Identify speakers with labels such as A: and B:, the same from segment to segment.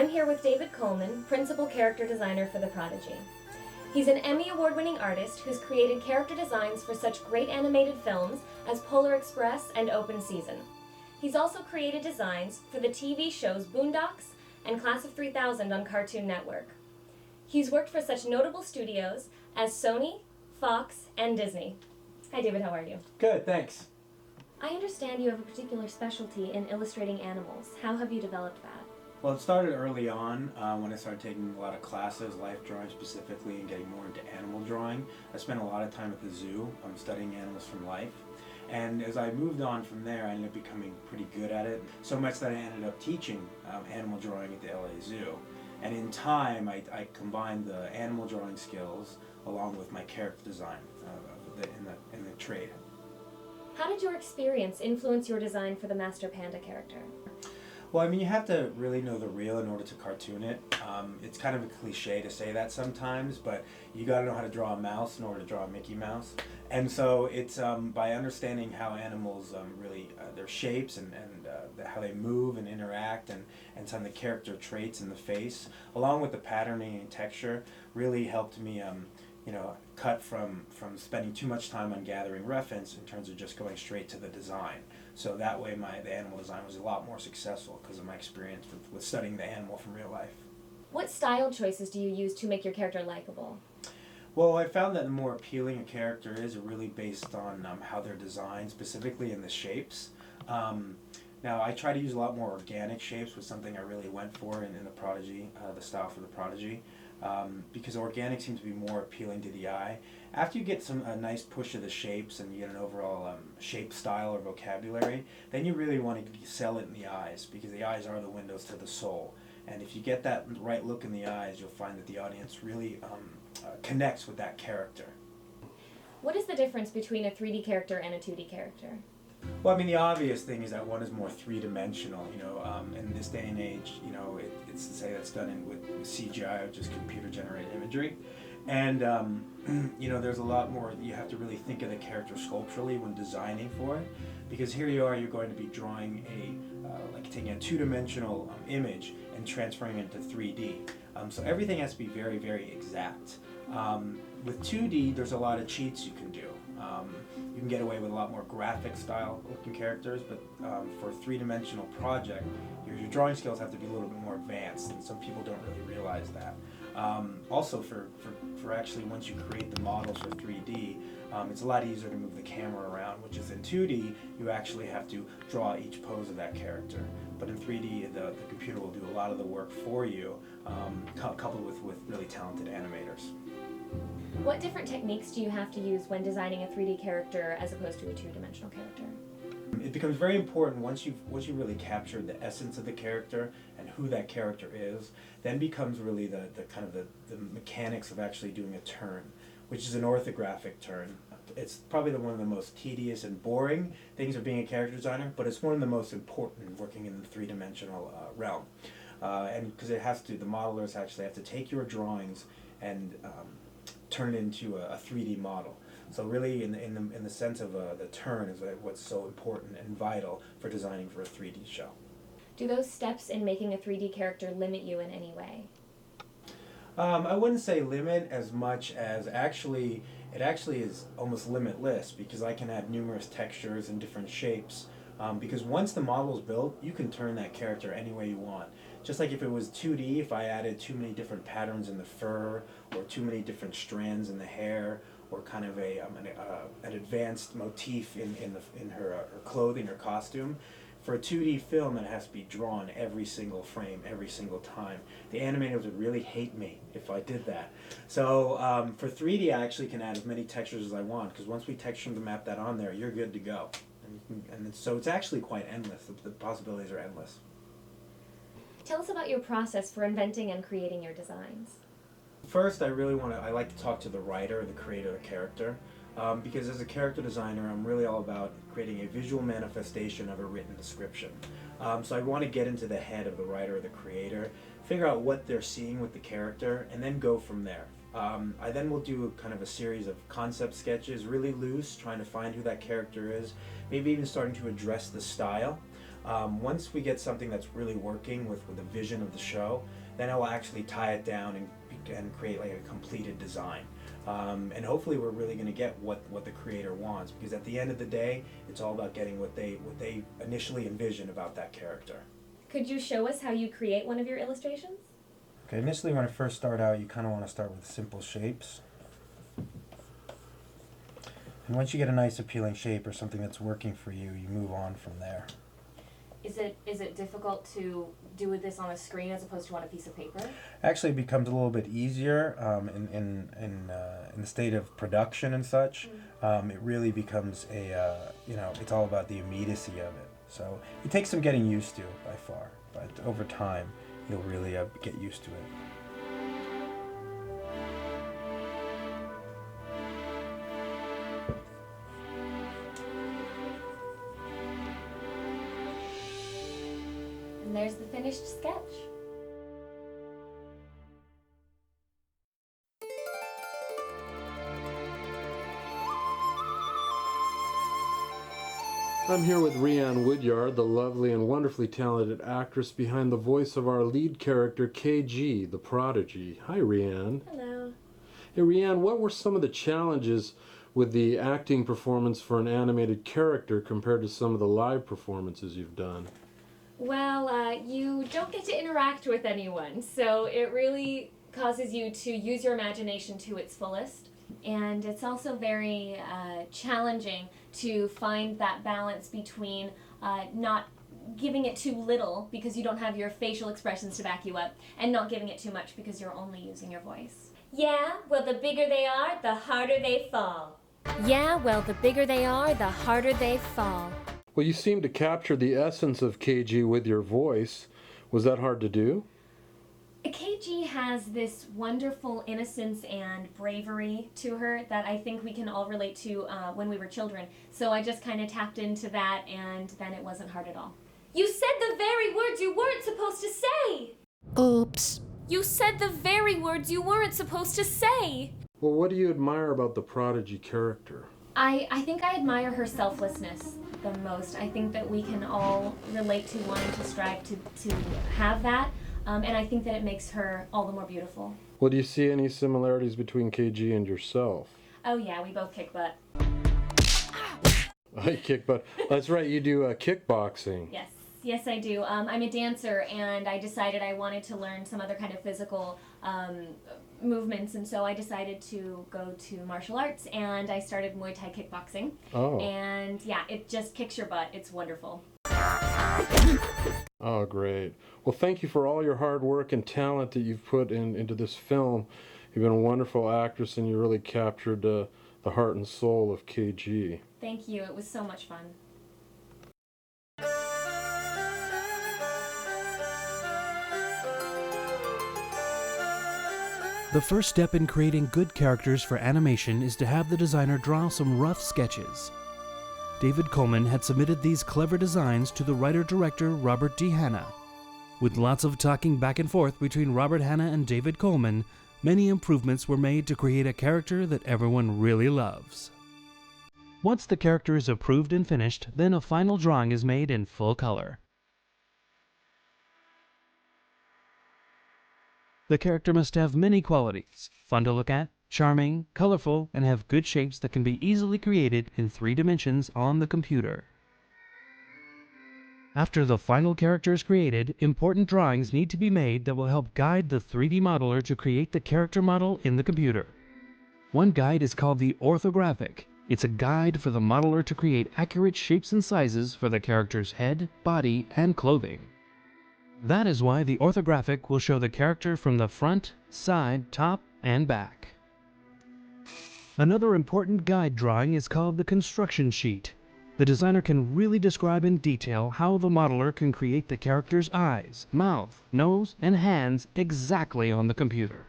A: I'm here with David Coleman, Principal Character Designer for the Prodigy. He's an Emmy Award-winning artist who's created character designs for such great animated films as Polar Express and Open Season. He's also created designs for the TV shows Boondocks and Class of 3000 on Cartoon Network. He's worked for such notable studios as Sony, Fox, and Disney. Hi David, how are you?
B: Good, thanks.
A: I understand you have a particular specialty in illustrating animals. How have you developed that?
B: Well, it started early on when I started taking a lot of classes, life drawing specifically, and getting more into animal drawing. I spent a lot of time at the zoo studying animals from life. And as I moved on from there, I ended up becoming pretty good at it, so much that I ended up teaching animal drawing at the LA Zoo. And in time, I combined the animal drawing skills along with my character design in the trade.
A: How did your experience influence your design for the Master Panda character?
B: Well, I mean, you have to really know the real in order to cartoon it. It's kind of a cliche to say that sometimes, but you got to know how to draw a mouse in order to draw a Mickey Mouse. And so it's by understanding how animals really, their shapes and how they move and interact and some of the character traits in the face, along with the patterning and texture, really helped me cut from spending too much time on gathering reference in terms of just going straight to the design. So that way the animal design was a lot more successful because of my experience with studying the animal from real life.
A: What style choices do you use to make your character likable?
B: Well, I found that the more appealing a character is really based on how they're designed, specifically in the shapes. Now, I try to use a lot more organic shapes, was something I really went for in the Prodigy, the style for the Prodigy. Because organic seems to be more appealing to the eye. After you get a nice push of the shapes and you get an overall shape style or vocabulary, then you really want to sell it in the eyes, because the eyes are the windows to the soul. And if you get that right look in the eyes, you'll find that the audience really connects with that character.
A: What is the difference between a 3D character and a 2D character?
B: Well, I mean, the obvious thing is that one is more three-dimensional. In this day and age, it's to say that's done with CGI, which is computer-generated imagery. And, there's a lot more, you have to really think of the character sculpturally when designing for it. Because here you are, you're going to be drawing taking a two-dimensional image and transferring it to 3D. So everything has to be very, very exact. With 2D, there's a lot of cheats you can do. You can get away with a lot more graphic style looking characters, but for a three-dimensional project, your drawing skills have to be a little bit more advanced, and some people don't really realize that. Also, for actually, once you create the models for 3D, it's a lot easier to move the camera around, which is in 2D, you actually have to draw each pose of that character. But in 3D, the computer will do a lot of the work for you, coupled with really talented animators.
A: What different techniques do you have to use when designing a 3D character as opposed to a two-dimensional character?
B: It becomes very important once you've really captured the essence of the character and who that character is, then becomes really the mechanics of actually doing a turn, which is an orthographic turn. It's probably one of the most tedious and boring things of being a character designer, but it's one of the most important working in the three-dimensional realm. And because the modelers actually have to take your drawings and turn it into a 3D model. So really, in the sense of the turn is what's so important and vital for designing for a 3D show.
A: Do those steps in making a 3D character limit you in any way?
B: I wouldn't say limit as much as it actually is almost limitless, because I can add numerous textures and different shapes. Because once the model is built, you can turn that character any way you want. Just like if it was 2D, if I added too many different patterns in the fur, or too many different strands in the hair, or kind of an advanced motif in her clothing or costume, for a 2D film it has to be drawn every single frame, every single time. The animators would really hate me if I did that. So for 3D I actually can add as many textures as I want, because once we texture to map that on there, you're good to go. And so it's actually quite endless. The possibilities are endless.
A: Tell us about your process for inventing and creating your designs.
B: First, I like to talk to the writer, the creator, the character, because as a character designer, I'm really all about creating a visual manifestation of a written description. So I want to get into the head of the writer or the creator, figure out what they're seeing with the character, and then go from there. I then will do kind of a series of concept sketches, really loose, trying to find who that character is, maybe even starting to address the style. Once we get something that's really working with the vision of the show, then I will actually tie it down and create like a completed design. And hopefully we're really going to get what the creator wants, because at the end of the day, it's all about getting what they initially envision about that character.
A: Could you show us how you create one of your illustrations?
B: Okay, initially when I first start out, you kind of want to start with simple shapes. And once you get a nice appealing shape or something that's working for you, you move on from there.
A: Is it difficult to do this on a screen as opposed to on a piece of paper?
B: Actually, it becomes a little bit easier in the state of production and such. It really becomes it's all about the immediacy of it. So it takes some getting used to by far, but over time you'll really get used to it.
A: And there's the finished sketch.
C: I'm here with Rianne Woodyard, the lovely and wonderfully talented actress behind the voice of our lead character, KG, the Prodigy. Hi, Rianne.
A: Hello.
C: Hey, Rianne, what were some of the challenges with the acting performance for an animated character compared to some of the live performances you've done?
A: Well, you don't get to interact with anyone, so it really causes you to use your imagination to its fullest. And it's also very challenging to find that balance between not giving it too little because you don't have your facial expressions to back you up, and not giving it too much because you're only using your voice. Yeah, well, the bigger they are, the harder they fall. Yeah, well, the bigger they are, the harder they fall.
C: Well, you seem to capture the essence of KG with your voice. Was that hard to do?
A: KG has this wonderful innocence and bravery to her that I think we can all relate to when we were children. So I just kind of tapped into that, and then it wasn't hard at all. You said the very words you weren't supposed to say!
D: Oops.
A: You said the very words you weren't supposed to say!
C: Well, what do you admire about the Prodigy character?
A: I think I admire her selflessness the most. I think that we can all relate to wanting to strive to have that. And I think that it makes her all the more beautiful.
C: Well, do you see any similarities between KG and yourself?
A: Oh yeah, we both kick butt.
C: I kick butt. That's right, you do kickboxing.
A: Yes I do. I'm a dancer, and I decided I wanted to learn some other kind of physical movements, and so I decided to go to martial arts, and I started Muay Thai kickboxing.
C: Oh.
A: And yeah, it just kicks your butt. It's wonderful.
C: Oh, great. Well, thank you for all your hard work and talent that you've put into this film. You've been a wonderful actress, and you really captured the heart and soul of KG.
A: Thank you. It was so much fun.
D: The first step in creating good characters for animation is to have the designer draw some rough sketches. David Coleman had submitted these clever designs to the writer-director Robert D. Hanna. With lots of talking back and forth between Robert Hanna and David Coleman, many improvements were made to create a character that everyone really loves. Once the character is approved and finished, then a final drawing is made in full color. The character must have many qualities: fun to look at, charming, colorful, and have good shapes that can be easily created in 3 dimensions on the computer. After the final character is created, important drawings need to be made that will help guide the 3D modeler to create the character model in the computer. One guide is called the orthographic. It's a guide for the modeler to create accurate shapes and sizes for the character's head, body, and clothing. That is why the orthographic will show the character from the front, side, top, and back. Another important guide drawing is called the construction sheet. The designer can really describe in detail how the modeler can create the character's eyes, mouth, nose, and hands exactly on the computer.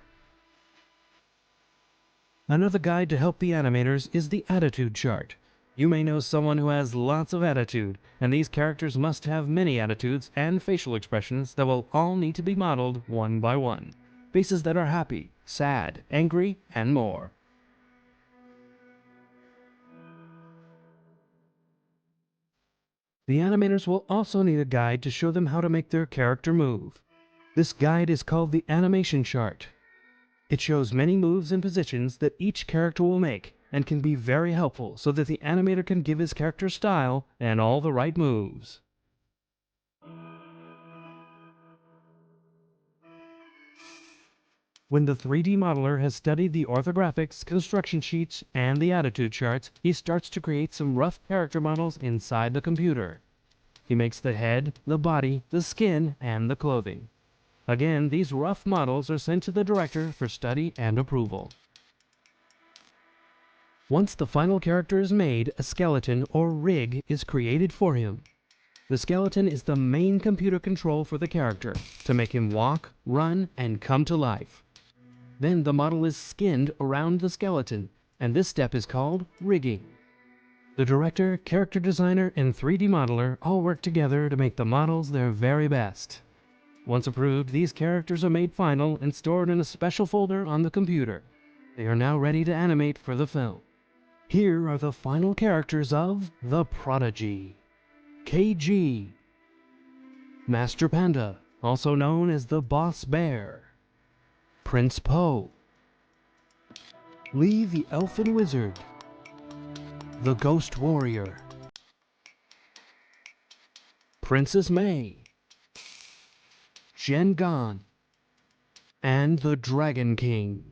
D: Another guide to help the animators is the attitude chart. You may know someone who has lots of attitude, and these characters must have many attitudes and facial expressions that will all need to be modeled one by one. Faces that are happy, sad, angry, and more. The animators will also need a guide to show them how to make their character move. This guide is called the animation chart. It shows many moves and positions that each character will make and can be very helpful so that the animator can give his character style and all the right moves. When the 3D modeler has studied the orthographics, construction sheets, and the attitude charts, he starts to create some rough character models inside the computer. He makes the head, the body, the skin, and the clothing. Again, these rough models are sent to the director for study and approval. Once the final character is made, a skeleton or rig is created for him. The skeleton is the main computer control for the character to make him walk, run, and come to life. Then the model is skinned around the skeleton, and this step is called rigging. The director, character designer, and 3D modeler all work together to make the models their very best. Once approved, these characters are made final and stored in a special folder on the computer. They are now ready to animate for the film. Here are the final characters of The Prodigy. KG. Master Panda, also known as the Boss Bear. Prince Po. Lee the Elfin Wizard. The Ghost Warrior. Princess May. Jen Gon. And the Dragon King.